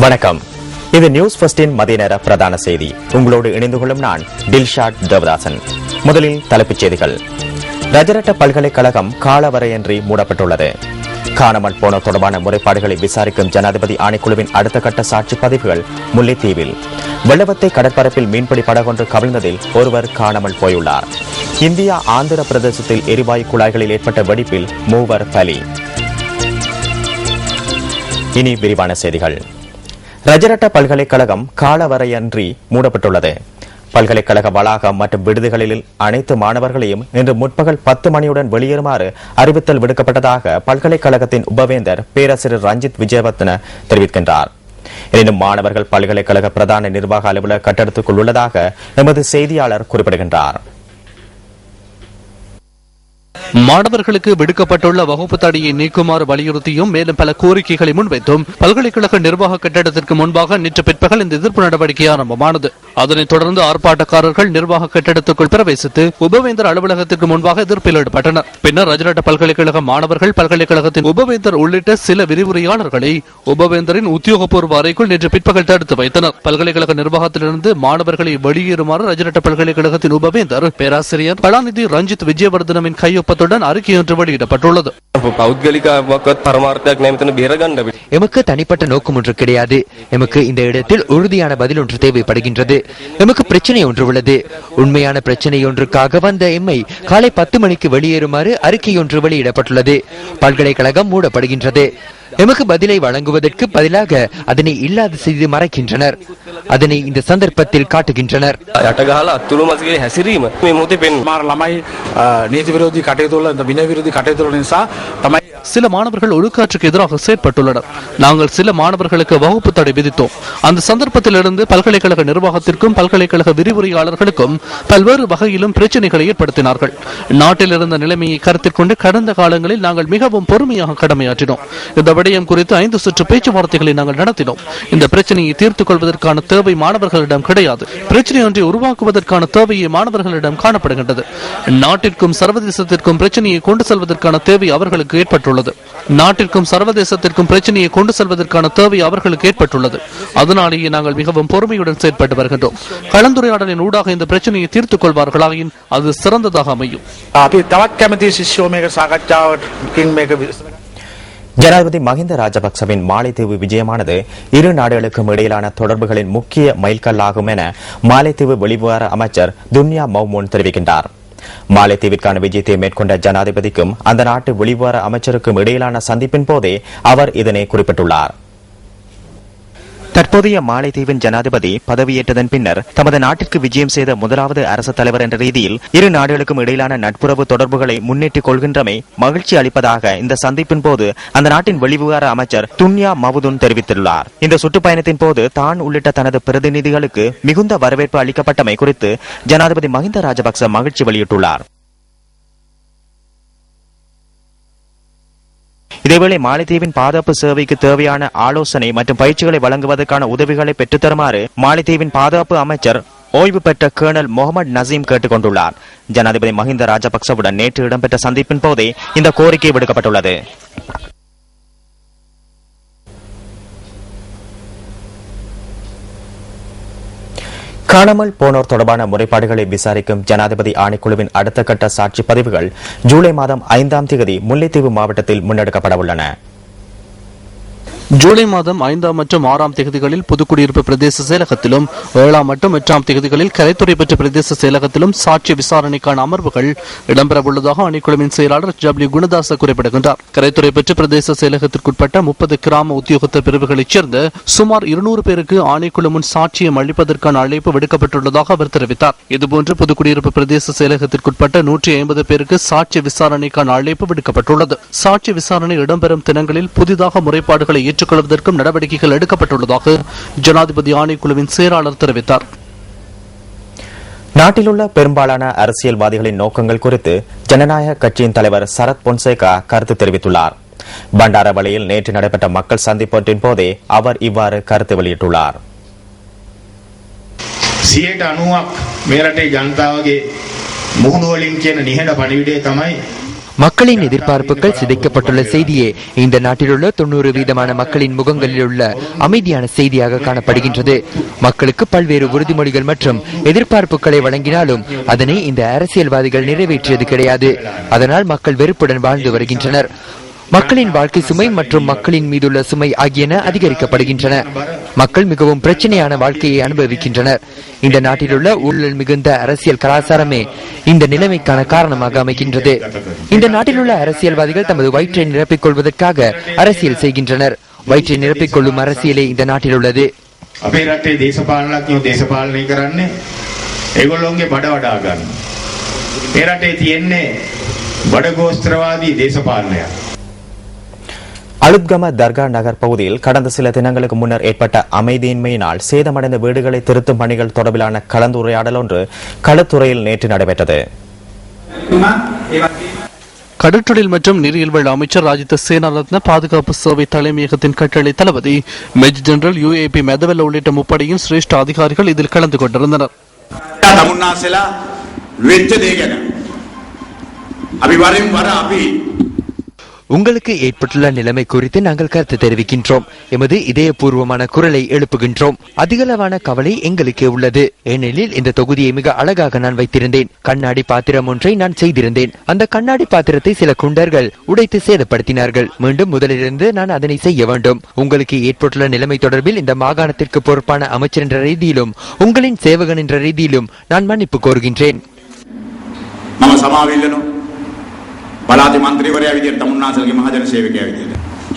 வணக்கம். இது நியூஸ் ஃபர்ஸ்டின் மதிய நேர பிரதான செய்தி. உங்களோடு இணைந்து கொள்ளும் நான் டில்ஷாட் தேவதாசன். முதலில் தலைப்புச் செய்திகள். ரஜரட்ட பல்கலைக்கழகம் காலவரையின்றி மூடப்பட்டுள்ளது. காணாமல் போன தொடர்பான முறைப்பாடுகளை விசாரிக்கும் ஜனாதிபதி ஆணைக்குழுவின் அடுத்த கட்ட சாட்சி பதிவுகள் முல்லைத்தீவில். வெள்ளவத்தை கடற்பரப்பில் மீன்பிடி படகொன்று கவிழ்ந்ததில் ஒருவர் காணாமல் போயுள்ளார். இந்தியா ஆந்திர பிரதேசத்தில் எரிவாயு குழாய்களில் ஏற்பட்ட வெடிப்பில் 3 பலி. இனி விரிவான செய்திகள். ரஜரட்ட பல்கலைக்கழகம் காலவரையின்றி மூடப்பட்டுள்ளது. பல்கலைக்கழக வளாகம் மற்றும் விடுதிகளில் அனைத்து மாணவர்களையும் இன்று முற்பகல் 10 மணியுடன் வெளியேறுமாறு அறிவித்தல் விடுக்கப்பட்டதாக பல்கலைக்கழகத்தின் உபவேந்தர் பேராசிரியர் ரஞ்சித் விஜயவர்தன தெரிவிக்கின்றார். எனினும் மாணவர்கள் பல்கலைக்கழக பிரதான நிர்வாக அலுவலக கட்டடத்துக்குள் உள்ளதாக எமது செய்தியாளர் குறிப்பிடுகின்றார். மாணவர்களுக்கு விடுக்கப்பட்டுள்ள வகுப்பு தடையை நீக்குமாறு வலியுறுத்தியும் மேலும் பல கோரிக்கைகளை முன்வைத்தும் பல்கலைக்கழக நிர்வாக கட்டடத்திற்கு முன்பாக நேற்று பிற்பகல் இந்த எதிர்ப்பு நடவடிக்கை ஆரம்பமானது. அதனைத் தொடர்ந்து ஆர்ப்பாட்டக்காரர்கள் நிர்வாக கட்டடத்துக்குள் பிரவேசித்து உபவேந்தர் அலுவலகத்திற்கு முன்பாக எதிர்ப்பில் ஈடுபட்டனர். பின்னர் ரஜரட்ட பல்கலைக்கழக மாணவர்கள் பல்கலைக்கழகத்தின் உபவேந்தர் உள்ளிட்ட சில விரிவுரையாளர்களை உபவேந்தரின் உத்தியோகபூர்வ அறைக்குள் நேற்று பிற்பகல் தடுத்து வைத்தனர். பல்கலைக்கழக நிர்வாகத்திலிருந்து மாணவர்களை வெளியேறுமாறு ரஜரட்ட பல்கலைக்கழகத்தின் உபவேந்தர் பேராசிரியர் கலாநிதி ரஞ்சித் விஜயவர்தனவின் கையொப்பத்துடன் அறிக்கை ஒன்று வெளியிடப்பட்டுள்ளது. எமக்கு தனிப்பட்ட நோக்கம் ஒன்று கிடையாது. எமக்கு இந்த இடத்தில் உறுதியான பதில் ஒன்று தேவைப்படுகின்றது. எமக்கு பிரச்சனை ஒன்று உள்ளது. உண்மையான பிரச்சனை ஒன்றுக்காக வந்த எம்மை காலை 10 மணிக்கு வெளியேறுமாறு அறிக்கை ஒன்று வெளியிடப்பட்டுள்ளது. பல்கலைக்கழகம் மூடப்படுகின்றது. எமக்கு பதிலை வழங்குவதற்கு பதிலாக அதனை இல்லாத செய்து மறைக்கின்றனர். அதனை இந்த சந்தர்ப்பத்தில் காட்டுகின்றனர். சில மாணவர்கள் ஒழுக்காற்றுக்கு எதிராக செயற்பட்டுள்ளனர். நாங்கள் சில மாணவர்களுக்கு வகுப்பு தடை விதித்தோம். அந்த சந்தர்ப்பத்திலிருந்து பல்கலைக்கழக நிர்வாகத்திற்கும் பல்கலைக்கழக விரிவுரையாளர்களுக்கும் பல்வேறு வகையிலும் பிரச்சனைகளை ஏற்படுத்தினார்கள். நாட்டில் இருந்த நிலைமையை கருத்தில் கொண்டு கடந்த காலங்களில் நாங்கள் மிகவும் பொறுமையாக கடமையாற்றினோம். இந்த விடயம் குறித்து 5 சுற்று பேச்சுவார்த்தைகளை நாங்கள் நடத்தினோம். இந்த பிரச்சனையை தீர்த்துக் கொள்வதற்கான தேவை மாணவர்களிடம் கிடையாது. பிரச்சனை ஒன்றை உருவாக்குவதற்கான தேவையை மாணவர்களிடம் காணப்படுகின்றது. நாட்டிற்கும் சர்வதேசத்திற்கும் பிரச்சனையை கொண்டு செல்வதற்கான தேவை அவர்களுக்கு ஏற்பட்டுள்ளது. நாட்டிற்கும் சர்வதேசத்திற்கும் பிரச்சனையை கொண்டு செல்வதற்கான தேவை அவர்களுக்கு ஏற்பட்டுள்ளது. அதனாலேயே நாங்கள் மிகவும் பொறுமையுடன் செயற்பட்டு வருகின்றோம். கலந்துரையாடலின் ஊடாக இந்த பிரச்சனையை தீர்த்துக் கொள்வார்களாயின் அது சிறந்ததாக அமையும். ஜனாதிபதி மஹிந்த ராஜபக்சவின் மாலைத்தீவு விஜயமானது இரு நாடுகளுக்கும் இடையிலான தொடர்புகளின் முக்கிய மைல்கல்லாகும் என மாலைத்தீவு வெளிவிவகார அமைச்சர் துன்யா மௌமூன் தெரிவிக்கின்றார். மாலைத்தீவிற்கான விஜயத்தை மேற்கொண்ட ஜனாதிபதிக்கும் அந்த நாட்டு வெளிவிவகார அமைச்சருக்கும் இடையிலான சந்திப்பின் போதே அவர் இதனை குறிப்பிட்டுள்ளார். தற்போதைய மாலைத்தீவின் ஜனாதிபதி பதவியேற்றதன் பின்னர் தமது நாட்டிற்கு விஜயம் செய்த முதலாவது அரசு தலைவர் என்ற ரீதியில் இரு நாடுகளுக்கும் இடையிலான நட்புறவு தொடர்புகளை முன்னேற்றிக் கொள்கின்றமை மகிழ்ச்சி அளிப்பதாக இந்த சந்திப்பின் போது அந்த நாட்டின் வெளிவிவகார அமைச்சர் துன்யா மவுதுன் தெரிவித்துள்ளார். இந்த சுற்றுப்பயணத்தின் போது தான் உள்ளிட்ட தனது பிரதிநிதிகளுக்கு மிகுந்த வரவேற்பு அளிக்கப்பட்டமை குறித்து ஜனாதிபதி மஹிந்த ராஜபக்ச மகிழ்ச்சி வெளியிட்டுள்ளார். இதேவேளை மாலைத்தீவின் பாதுகாப்பு சேவைக்கு தேவையான ஆலோசனை மற்றும் பயிற்சிகளை வழங்குவதற்கான உதவிகளை பெற்றுத்தருமாறு மாலைத்தீவின் பாதுகாப்பு அமைச்சர் ஓய்வு பெற்ற கர்னல் முகமது நசீம் கேட்டுக் கொண்டுள்ளார். ஜனாதிபதி மஹிந்த ராஜபக்சவுடன் நேற்று இடம்பெற்ற சந்திப்பின் போதே இந்த கோரிக்கை விடுக்கப்பட்டுள்ளது. காணாமல் போனோர் தொடர்பான முறைப்பாடுகளை விசாரிக்கும் ஜனாதிபதி ஆணைக்குழுவின் அடுத்த கட்ட சாட்சி பதிவுகள் ஜூலை மாதம் 5ஆம் தேதி முல்லைத்தீவு மாவட்டத்தில் முன்னெடுக்கப்பட உள்ளன. ஜூலை மாதம் 5 மற்றும் 6 தேதிகளில் புதுக்குடியிருப்பு பிரதேச செயலகத்திலும் 7 மற்றும் 8 தேதிகளில் கலைத்துறை பெற்ற பிரதேச செயலகத்திலும் சாட்சி விசாரணைக்கான அமர்வுகள் இடம்பெறவுள்ளதாக ஆணைக்குழுவின் செயலாளர் W குணதாச குறிப்பிடுகின்றார். கலைத்துறை பெற்ற பிரதேச செயலகத்திற்குட்பட்ட 30 கிராம உத்தியோகத்தர் பிரிவுகளைச் சேர்ந்த சுமார் 200 பேருக்கு ஆணைக்குழு முன் சாட்சியம் அளிப்பதற்கான அழைப்பு விடுக்கப்பட்டுள்ளதாக அவர் தெரிவித்தார். இதுபோன்று புதுக்குடியிருப்பு பிரதேச செயலகத்திற்குட்பட்ட 150 பேருக்கு சாட்சி விசாரணைக்கான அழைப்பு விடுக்கப்பட்டுள்ளது. சாட்சி விசாரணை இடம்பெறும் தினங்களில் புதிதாக முறைப்பாடுகளை ஏற்றுக்கொள்வதற்கும் நடவடிக்கைகள் எடுக்கப்பட்டுள்ளதாக ஜனாதிபதி ஆணைக்குழுவின் செயலாளர் தெரிவித்தார். நாட்டில் உள்ள பெரும்பாலான அரசியல்வாதிகளின் நோக்கங்கள் குறித்து ஜனநாயக கட்சியின் தலைவர் சரத் பொன்சேகா கருத்து தெரிவித்துள்ளார். பண்டாரவளையில் நேற்று நடைபெற்ற மக்கள் சந்திப்பொன்றின் போதே அவர் இவ்வாறு கருத்து வெளியிட்டுள்ளார். 90% මේ රටේ ජනතාවගේ මුහුණු වලින් කියන නිහඬ පණිවිඩය තමයි மக்களின் எதிர்பார்ப்புகள் சிதைக்கப்பட்டுள்ள செய்தியே இந்த நாட்டிலுள்ள 90% மக்களின் முகங்களில் உள்ள அமைதியான செய்தியாக காணப்படுகின்றது. மக்களுக்கு பல்வேறு உறுதிமொழிகள் மற்றும் எதிர்பார்ப்புகளை வழங்கினாலும் அதனை இந்த அரசியல்வாதிகள் நிறைவேற்றியது கிடையாது. அதனால் மக்கள் வெறுப்புடன் வாழ்ந்து வருகின்றனர். மக்களின் வாழ்க்கை சுமை மற்றும் மக்களின் மீதுள்ள சுமை ஆகியன அதிகரிக்கப்படுகின்றன. மக்கள் மிகவும் பிரச்சனையான வாழ்க்கையை அனுபவிக்கின்றனர். இந்த நாட்டிலுள்ள ஊழல் மிகுந்த அரசியல் கலாச்சாரமே இந்த நிலைமைக்கான காரணமாக அமைகின்றது. இந்த நாட்டிலுள்ள அரசியல்வாதிகள் தமது வயிற்றை நிரப்பிக் கொள்வதற்காக அரசியல் செய்கின்றனர். வயிற்றை நிரப்பிக் கொள்ளும் அரசியலே இந்த நாட்டில் உள்ளது. අපේ රටේ දේශපාලනඥයෝ දේශපාලනය කරන්නේ ඒගොල්ලෝගේ බඩ වඩා ගන්න. මේ රටේ තියෙන්නේ බඩගෝස්ත්‍රවාදී දේශපාලනයක්. அலுத்கம தர்கா நகர் பகுதியில் கடந்த சில தினங்களுக்கு முன்னர் ஏற்பட்ட அமைதியின்மையினால் சேதமடைந்த வீடுகளை திருத்தும் பணிகள் தொடர்பிலான கலந்துரையாடல் ஒன்று களத்துறையில் நேற்று நடைபெற்றது. கடற்றொழில் மற்றும் நீரியல்வள அமைச்சர் ராஜித சேனாரத்ன, பாதுகாப்பு சேவை தலைமையகத்தின் கட்டளை தளபதி மேஜர் ஜெனரல் UAP மெதவெல்ல உள்ளிட்ட முப்படையின் சிரேஷ்ட அதிகாரிகள் இதில் கலந்து கொண்டிருந்தனர். உங்களுக்கு ஏற்பட்டுள்ள நிலைமை குறித்து நாங்கள் கருத்து தெரிவிக்கின்றோம். எமது இதயபூர்வமான குரலை எழுப்புகின்றோம். அதிகளவான கவலை எங்களுக்கு உள்ளது. ஏனெனில் இந்த தொகுதியை மிக அழகாக நான் வைத்திருந்தேன். கண்ணாடி பாத்திரம் ஒன்றை நான் செய்திருந்தேன். அந்த கண்ணாடி பாத்திரத்தை சில குண்டர்கள் உடைத்து சேதப்படுத்தினார்கள். மீண்டும் முதலிலிருந்து நான் அதனை செய்ய வேண்டும். உங்களுக்கு ஏற்பட்டுள்ள நிலைமை தொடர்பில் இந்த மாகாணத்திற்கு பொறுப்பான அமைச்சர் என்ற ரீதியிலும் உங்களின் சேவகன் என்ற ரீதியிலும் நான் மன்னிப்பு கோருகின்றேன். පළාතේ මන්ත්‍රීවරයා විදියට තමුන්නාසලගේ මහජන සේවකයා විදියට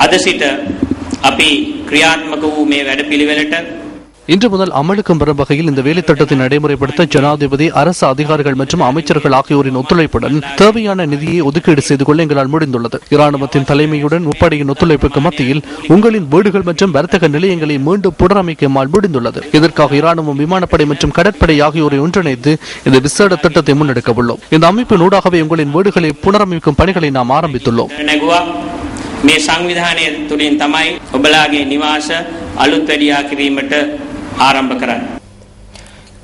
අද සිට අපි ක්‍රියාත්මක වූ මේ වැඩපිළිවෙලට இன்று முதல் அமலுக்கும் வரும் வகையில் இந்த வேலை திட்டத்தை நடைமுறைப்படுத்த ஜனாதிபதி, அரசு அதிகாரிகள் மற்றும் அமைச்சர்கள் ஆகியோரின் ஒத்துழைப்புடன் தேவையான நிதியை ஒதுக்கீடு செய்து கொள்ள எங்களால் முடிந்துள்ளது. இராணுவத்தின் தலைமையுடன் முப்படையின் ஒத்துழைப்புக்கு மத்தியில் உங்களின் வீடுகள் மற்றும் வர்த்தக நிலையங்களை மீண்டும் புனரமைக்க முடிந்துள்ளது. இதற்காக இராணுவம், விமானப்படை மற்றும் கடற்படை ஆகியோரை ஒன்றிணைத்து இந்த விசேட திட்டத்தை முன்னெடுக்க உள்ளோம். இந்த அமைப்பின் ஊடாகவே உங்களின் வீடுகளை புனரமைக்கும் பணிகளை நாம் ஆரம்பித்துள்ளோம். මේ සංවිධානය තුළින් තමයි ඔබලාගේ නිවාස අලුත් වැඩියා කිරීමට ආරම්භ කරන්නේ.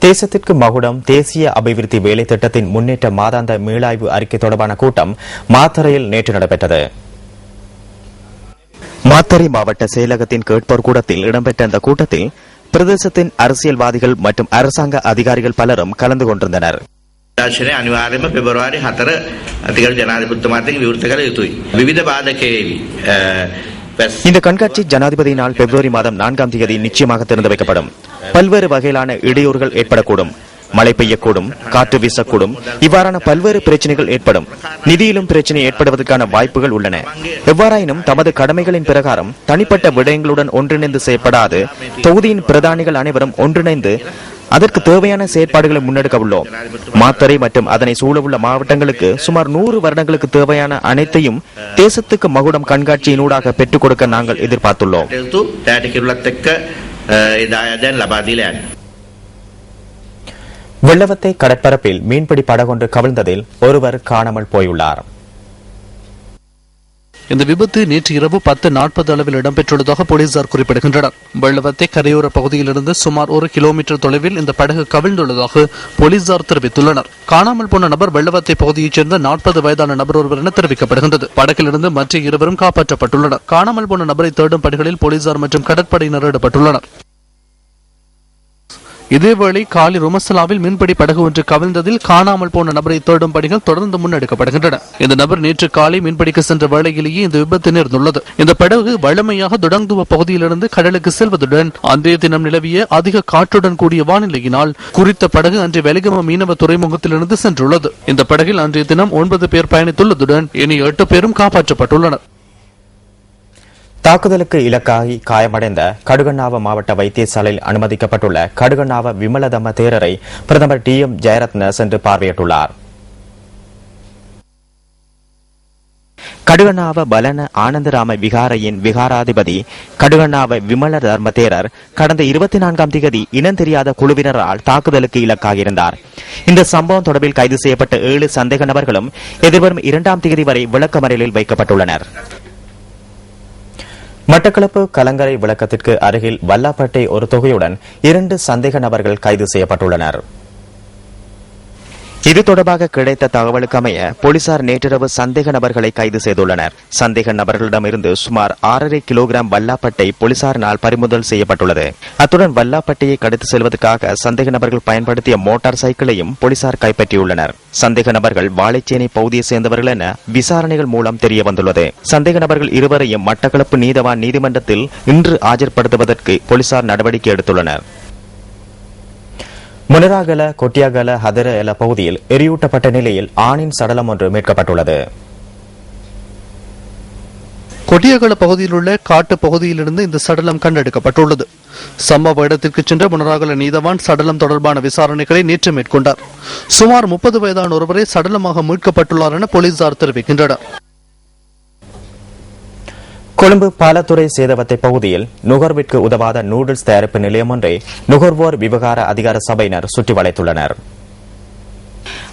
தேசத்திற்கு மகுடம் தேசிய அபிவிருத்தி வேலை திட்டத்தின் முன்னேற்ற மாதாந்த மீளாய்வு அறிக்கை தொடர்பான கூட்டம் மாத்தறையில் நேற்று நடைபெற்றது. மாத்தறை மாவட்ட செயலகத்தின் கேட்போர் கூடத்தில் இடம்பெற்ற இந்த கூட்டத்தில் பிரதேசத்தின் அரசியல்வாதிகள் மற்றும் அரசாங்க அதிகாரிகள் பலரும் கலந்து கொண்டிருந்தனர். අනිවාර්යයෙන්ම පෙබරවාරි 4 අතිගරු ජනාධිපතිතුමාගෙන් විවෘත කළ යුතුයි. විවිධ බාධකයේවි. இந்த கண்காட்சி ஜனாதிபதியினால் பிப்ரவரி மாதம் 4ஆம் தேதி நிச்சயமாக திறந்து வைக்கப்படும். பல்வேறு வகையிலான இடையூறுகள் ஏற்படக்கூடும். மழை பெய்யக்கூடும், காற்று வீசக்கூடும். இவ்வாறான பல்வேறு பிரச்சனைகள் ஏற்படும். நிதியிலும் பிரச்சனை ஏற்படுவதற்கான வாய்ப்புகள் உள்ளன. எவ்வாறாயினும் தமது கடமைகளின் பிரகாரம் தனிப்பட்ட விடயங்களுடன் ஒன்றிணைந்து செயற்படாது தொகுதியின் பிரதானிகள் அனைவரும் ஒன்றிணைந்து அதற்கு தேவையான செயற்பாடுகளை முன்னெடுக்க உள்ளோம். மாத்தறை மற்றும் அதனை சூழவுள்ள மாவட்டங்களுக்கு சுமார் 100 வருடங்களுக்கு தேவையான அனைத்தையும் தேசத்துக்கு மகுடம் கண்காட்சியினூடாக பெற்றுக் கொடுக்க நாங்கள் எதிர்பார்த்துள்ளோம். வெள்ளவத்தை கடற்பரப்பில் மீன்பிடி படகொன்று கவிழ்ந்ததில் ஒருவர் காணாமல் போயுள்ளார். இந்த விபத்து நேற்று இரவு 10:40 அளவில் இடம்பெற்றுள்ளதாக போலீசார் குறிப்பிடுகின்றனர். வெள்ளவத்தை கரையோர பகுதியிலிருந்து சுமார் 1 கிலோமீட்டர் தொலைவில் இந்த படகு கவிழ்ந்துள்ளதாக போலீசார் தெரிவித்துள்ளனர். காணாமல் போன நபர் வெள்ளவத்தை பகுதியைச் சேர்ந்த 40 வயதான நபர் ஒருவர் என தெரிவிக்கப்படுகின்றது. படகிலிருந்து மற்ற இருவரும் காப்பாற்றப்பட்டுள்ளனர். காணாமல் போன நபரை தேடும் பணிகளில் போலீசார் மற்றும் கடற்படையினர் ஈடுபட்டுள்ளனர். இதேவேளை காலி ருமசலாவில் மீன்பிடி படகு ஒன்று கவிழ்ந்ததில் காணாமல் போன நபரை தேடும் பணிகள் தொடர்ந்து முன்னெடுக்கப்படுகின்றன. இந்த நபர் நேற்று காலை மீன்பிடிக்க சென்ற வேளையிலேயே இந்த விபத்து நேர்ந்துள்ளது. இந்த படகு வழமையாக துடங்குவ பகுதியிலிருந்து கடலுக்கு செல்வதுடன் அன்றைய தினம் நிலவிய அதிக காற்றுடன் கூடிய வானிலையினால் குறித்த படகு அன்றைய வெலிகம மீனவ துறைமுகத்திலிருந்து சென்றுள்ளது. இந்த படகில் அன்றைய தினம் 9 பேர் பயணித்துள்ளதுடன் இனி 8 பேரும் காப்பாற்றப்பட்டுள்ளனர். தாக்குதலுக்கு இலக்காகி காயமடைந்த கடுகண்ணாவ மாவட்ட வைத்தியசாலையில் அனுமதிக்கப்பட்டுள்ள கடுகண்ணாவ விமலதம்ம தேரரை பிரதமர் DM ஜெயரத்ன சென்று பார்வையிட்டுள்ளார். கடுகண்ணாவ பலன ஆனந்தராம விகாரையின் விகாராதிபதி கடுகண்ணாவ விமல தர்ம தேரர் கடந்த 24ஆம் தேதி இனம் தெரியாத குழுவினரால் தாக்குதலுக்கு இலக்காகியிருந்தார். இந்த சம்பவம் தொடர்பில் கைது செய்யப்பட்ட 7 சந்தேக நபர்களும் எதிர்வரும் 2ஆம் தேதி வரை விளக்கமறியலில் வைக்கப்பட்டுள்ளனர். மட்டக்களப்பு கலங்கரை விளக்கத்திற்கு அருகில் வல்லாப்பட்டை ஒரு தொகையுடன் 2 சந்தேக நபர்கள் கைது செய்யப்பட்டுள்ளனர். இது தொடர்பாக கிடைத்த தகவலுக்கு அமைய போலீசார் நேற்றிரவு சந்தேக நபர்களை கைது செய்துள்ளனர். சந்தேக நபர்களிடமிருந்து சுமார் 6.5 கிலோகிராம் வல்லாப்பட்டை போலீசாரினால் பறிமுதல் செய்யப்பட்டுள்ளது. அத்துடன் வல்லாப்பட்டையை கடத்தி செல்வதற்காக சந்தேக நபர்கள் பயன்படுத்திய மோட்டார் சைக்கிளையும் போலீசார் கைப்பற்றியுள்ளனர். சந்தேக நபர்கள் வாழைச்சேனை பகுதியை சேர்ந்தவர்கள் என விசாரணைகள் மூலம் தெரிய வந்துள்ளது. சந்தேக நபர்கள் இருவரையும் மட்டக்களப்பு நீதவான் நீதிமன்றத்தில் இன்று ஆஜர்படுத்துவதற்கு போலீசார் நடவடிக்கை எடுத்துள்ளனர். முனராகல கொட்டியாகல ஹதர எல பகுதியில் எரியூட்டப்பட்ட நிலையில் ஆணின் சடலம் ஒன்று மீட்கப்பட்டுள்ளது. கொட்டியகல பகுதியில் உள்ள காட்டு பகுதியிலிருந்து இந்த சடலம் கண்டெடுக்கப்பட்டுள்ளது. சம்பவ இடத்திற்கு சென்ற முனராகல நீதவான் சடலம் தொடர்பான விசாரணைகளை நேற்று மேற்கொண்டார். சுமார் 30 வயதான ஒருவரை சடலமாக மீட்கப்பட்டுள்ளார் என போலீசார் தெரிவிக்கின்றனர். கொழும்பு பாலத்துறை சேதவத்தை பகுதியில் நுகர்விற்கு உதவாத நூடுல்ஸ் தயாரிப்பு நிலையம் ஒன்றை நுகர்வோர் விவகார அதிகார சபையினர் சுற்றி வளைத்துள்ளனர்.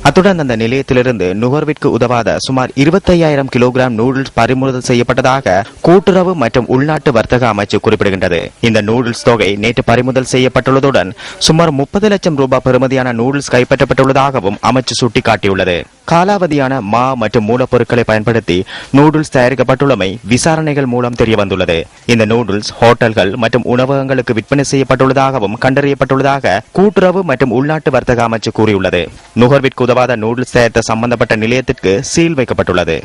அத்துடன் அந்த நிலையத்திலிருந்து நுகர்விற்கு உதவாத சுமார் 25,000 கிலோகிராம் நூடுல்ஸ் பறிமுதல் செய்யப்பட்டதாக கூட்டுறவு மற்றும் உள்நாட்டு வர்த்தக அமைச்சு குறிப்பிடுகின்றது. இந்த நூடுல்ஸ் தொகை நேற்று பறிமுதல் செய்யப்பட்டுள்ளதுடன் சுமார் 30 லட்சம் ரூபாய் பெறுமதியான நூடுல்ஸ் கைப்பற்றப்பட்டுள்ளதாகவும் அமைச்சு சுட்டிக்காட்டியுள்ளது. காலாவதியான மா மற்றும் மூலப்பொருட்களை பயன்படுத்தி நூடுல்ஸ் தயாரிக்கப்பட்டுள்ளமை விசாரணைகள் மூலம் தெரியவந்துள்ளது. இந்த நூடுல்ஸ் ஹோட்டல்கள் மற்றும் உணவகங்களுக்கு விற்பனை செய்யப்பட்டுள்ளதாகவும் கண்டறியப்பட்டுள்ளதாக கூட்டுறவு மற்றும் உள்நாட்டு வர்த்தக அமைச்சு கூறியுள்ளது. நுகர்விற்கு உதவாத நூடுல்ஸ் தயாரித்த சம்பந்தப்பட்ட நிலையத்திற்கு சீல் வைக்கப்பட்டுள்ளது.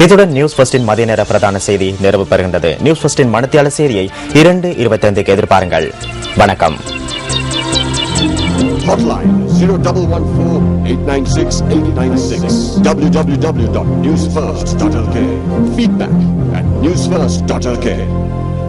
இத்துடன் நியூஸ் ஃபர்ஸ்டின் மதிய நேர பிரதான செய்தி நிறைவு பெறுகின்றது. நியூஸ் ஃபர்ஸ்டின் மணித்தியால செய்தியை 2:25க்கு எதிர்பாருங்கள். வணக்கம். Hotline 0114-896-896 www.newsfirst.lk. Feedback at newsfirst.lk.